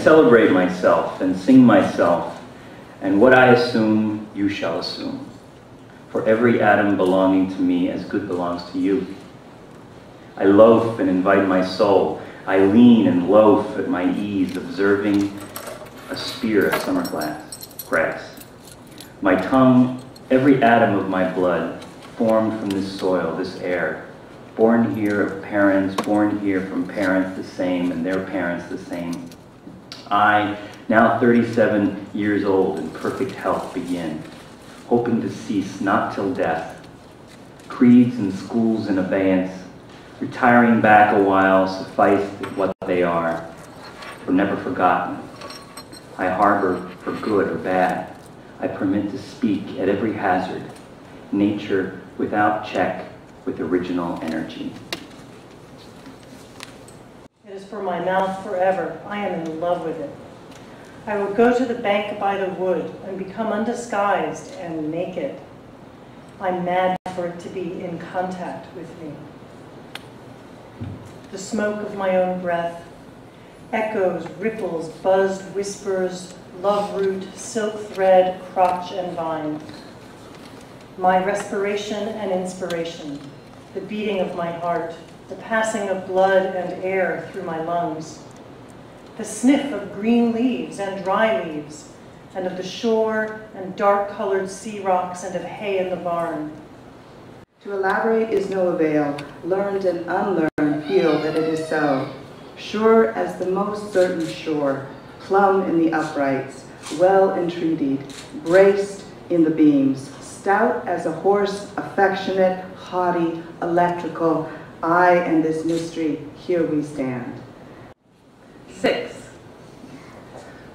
celebrate myself and sing myself, and what I assume, you shall assume. For every atom belonging to me as good belongs to you. I loaf and invite my soul. I lean and loaf at my ease, observing a spear of summer grass. My tongue, every atom of my blood, formed from this soil, this air, born here of parents, born here from parents the same, and their parents the same. I, now 37 years old, in perfect health, begin, hoping to cease not till death. Creeds and schools in abeyance, retiring back a while, sufficed what they are, for never forgotten. I harbor for good or bad. I permit to speak at every hazard. Nature without check, with original energy. It is for my mouth forever. I am in love with it. I will go to the bank by the wood and become undisguised and naked. I'm mad for it to be in contact with me. The smoke of my own breath, echoes, ripples, buzzed whispers, love root, silk thread, crotch and vine. My respiration and inspiration, the beating of my heart, the passing of blood and air through my lungs, the sniff of green leaves and dry leaves, and of the shore and dark-colored sea rocks and of hay in the barn. To elaborate is no avail. Learned and unlearned feel that it is so. Sure as the most certain shore, plumb in the uprights, well entreated, braced in the beams, stout as a horse, affectionate, haughty, electrical, I and this mystery, here we stand. 6.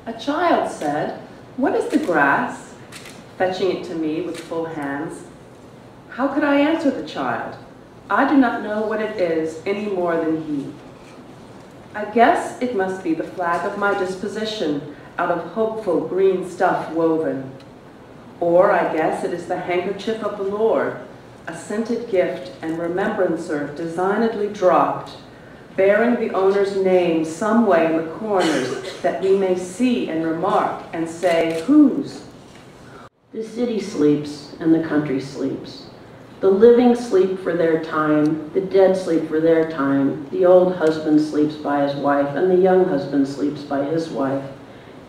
A child said, "What is the grass?" fetching it to me with full hands. How could I answer the child? I do not know what it is any more than he. I guess it must be the flag of my disposition, out of hopeful green stuff woven. Or I guess it is the handkerchief of the Lord, a scented gift and remembrancer designedly dropped, bearing the owner's name some way in the corners that we may see and remark and say, whose? The city sleeps and the country sleeps. The living sleep for their time, the dead sleep for their time, the old husband sleeps by his wife, and the young husband sleeps by his wife.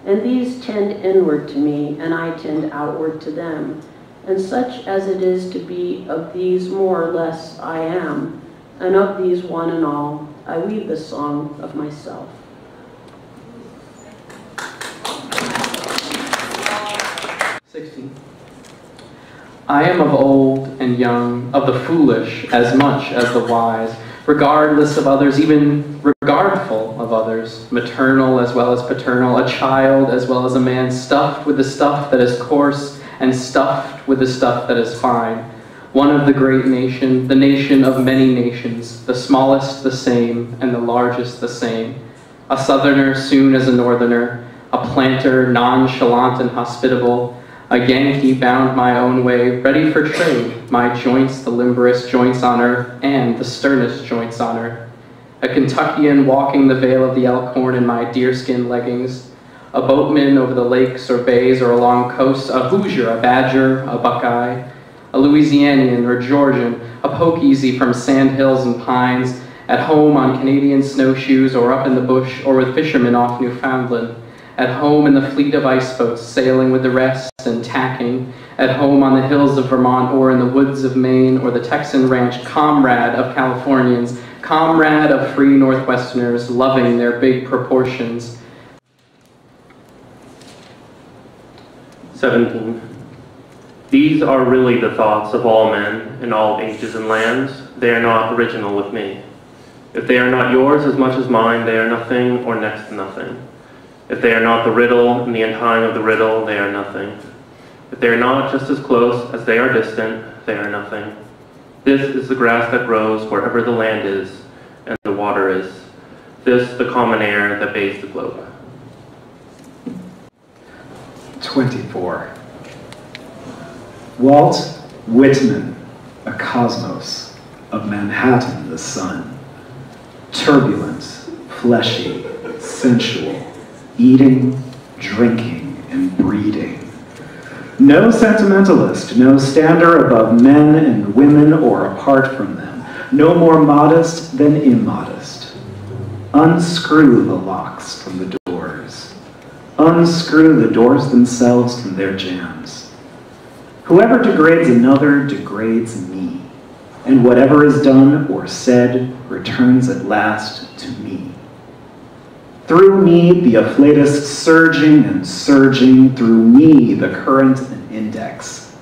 And these tend inward to me, and I tend outward to them. And such as it is to be of these more or less I am, and of these one and all, I weave the song of myself. I am of old and young, of the foolish as much as the wise, regardless of others, even regardful of others, maternal as well as paternal, a child as well as a man, stuffed with the stuff that is coarse and stuffed with the stuff that is fine. One of the great nation, the nation of many nations, the smallest the same and the largest the same. A southerner soon as a northerner, a planter nonchalant and hospitable, a Yankee bound my own way, ready for trade, my joints the limberest joints on earth and the sternest joints on earth. A Kentuckian walking the vale of the Elkhorn in my deerskin leggings, a boatman over the lakes or bays or along coasts, a Hoosier, a Badger, a Buckeye, a Louisianian or Georgian, a Pokeezy from sand hills and pines, at home on Canadian snowshoes or up in the bush or with fishermen off Newfoundland, at home in the fleet of ice boats sailing with the rest and tacking, at home on the hills of Vermont or in the woods of Maine or the Texan ranch, comrade of Californians, comrade of free Northwesterners, loving their big proportions. 17. These are really the thoughts of all men in all ages and lands. They are not original with me. If they are not yours as much as mine, they are nothing or next to nothing. If they are not the riddle and the untying of the riddle, they are nothing. If they are not just as close as they are distant, they are nothing. This is the grass that grows wherever the land is and the water is. This the common air that bathes the globe. 24. Walt Whitman, a cosmos, of Manhattan the sun. Turbulent, fleshy, sensual, eating, drinking, and breeding. No sentimentalist, no stander above men and women or apart from them, no more modest than immodest. Unscrew the locks from the doors. Unscrew the doors themselves from their jambs. Whoever degrades another degrades me, and whatever is done or said returns at last to me. Through me the afflatus surging and surging, through me the current and index.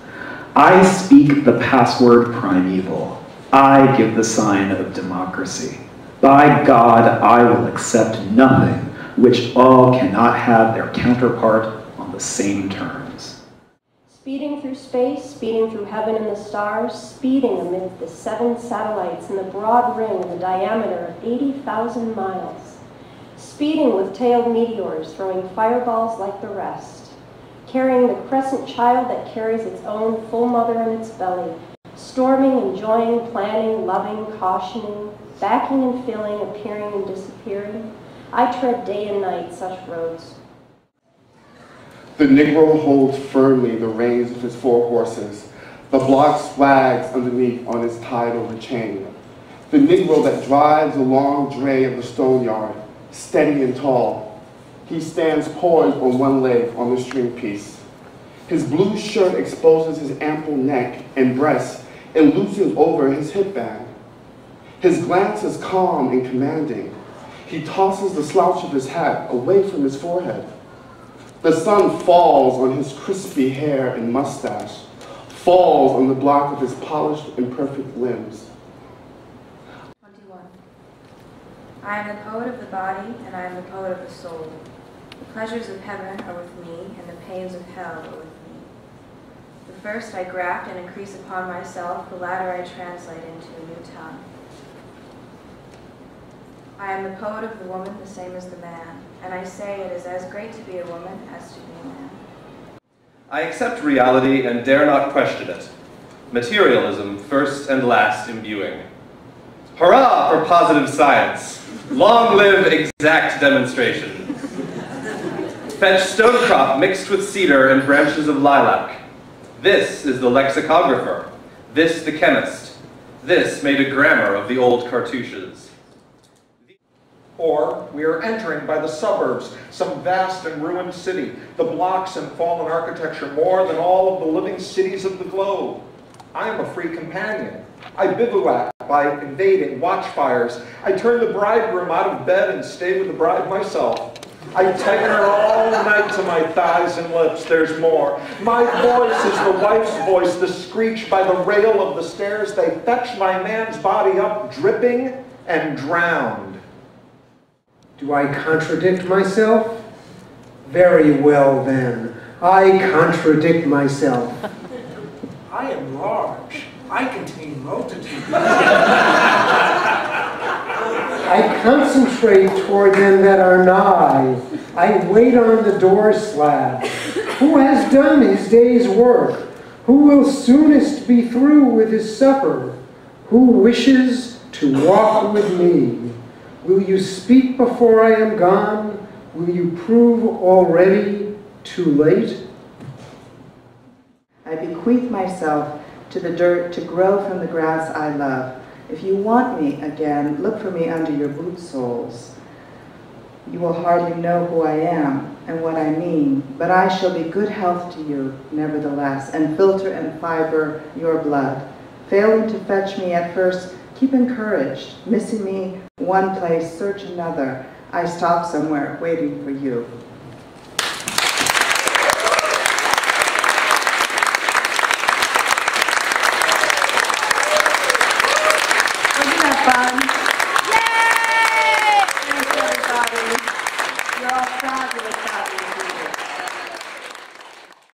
I speak the password primeval. I give the sign of democracy. By God, I will accept nothing which all cannot have their counterpart on the same terms. Speeding through space, speeding through heaven and the stars, speeding amid the 7 satellites in the broad ring in the diameter of 80,000 miles. Speeding with tailed meteors, throwing fireballs like the rest. Carrying the crescent child that carries its own full mother in its belly. Storming, enjoying, planning, loving, cautioning, backing and filling, appearing and disappearing. I tread day and night such roads. The Negro holds firmly the reins of his 4 horses. The block flags underneath on his tied-over chain. The Negro that drives the long dray of the stone yard, steady and tall. He stands poised on one leg on the string piece. His blue shirt exposes his ample neck and breast and loosens over his hip band. His glance is calm and commanding. He tosses the slouch of his hat away from his forehead. The sun falls on his crispy hair and mustache, falls on the block of his polished and perfect limbs. 21. I am the poet of the body, and I am the poet of the soul. The pleasures of heaven are with me, and the pains of hell are with me. The first I graft and increase upon myself, the latter I translate into a new tongue. I am the poet of the woman, the same as the man, and I say it is as great to be a woman as to be a man. I accept reality and dare not question it. Materialism first and last imbuing. Hurrah for positive science! Long live exact demonstration. Fetch stonecrop mixed with cedar and branches of lilac. This is the lexicographer. This the chemist. This made a grammar of the old cartouches. Or we are entering by the suburbs some vast and ruined city, the blocks and fallen architecture more than all of the living cities of the globe. I am a free companion. I bivouac by invading watchfires. I turn the bridegroom out of bed and stay with the bride myself. I tighten her all night to my thighs and lips. There's more. My voice is the wife's voice, the screech by the rail of the stairs. They fetch my man's body up, dripping and drowned. Do I contradict myself? Very well then, I contradict myself. I am large. I contain multitudes. I concentrate toward them that are nigh. I wait on the door slab. Who has done his day's work? Who will soonest be through with his supper? Who wishes to walk with me? Will you speak before I am gone? Will you prove already too late? I bequeath myself to the dirt to grow from the grass I love. If you want me again, look for me under your boot soles. You will hardly know who I am and what I mean, but I shall be good health to you, nevertheless, and filter and fiber your blood. Failing to fetch me at first, keep encouraged. Missing me one place, search another. I stop somewhere waiting for you. Wasn't that fun?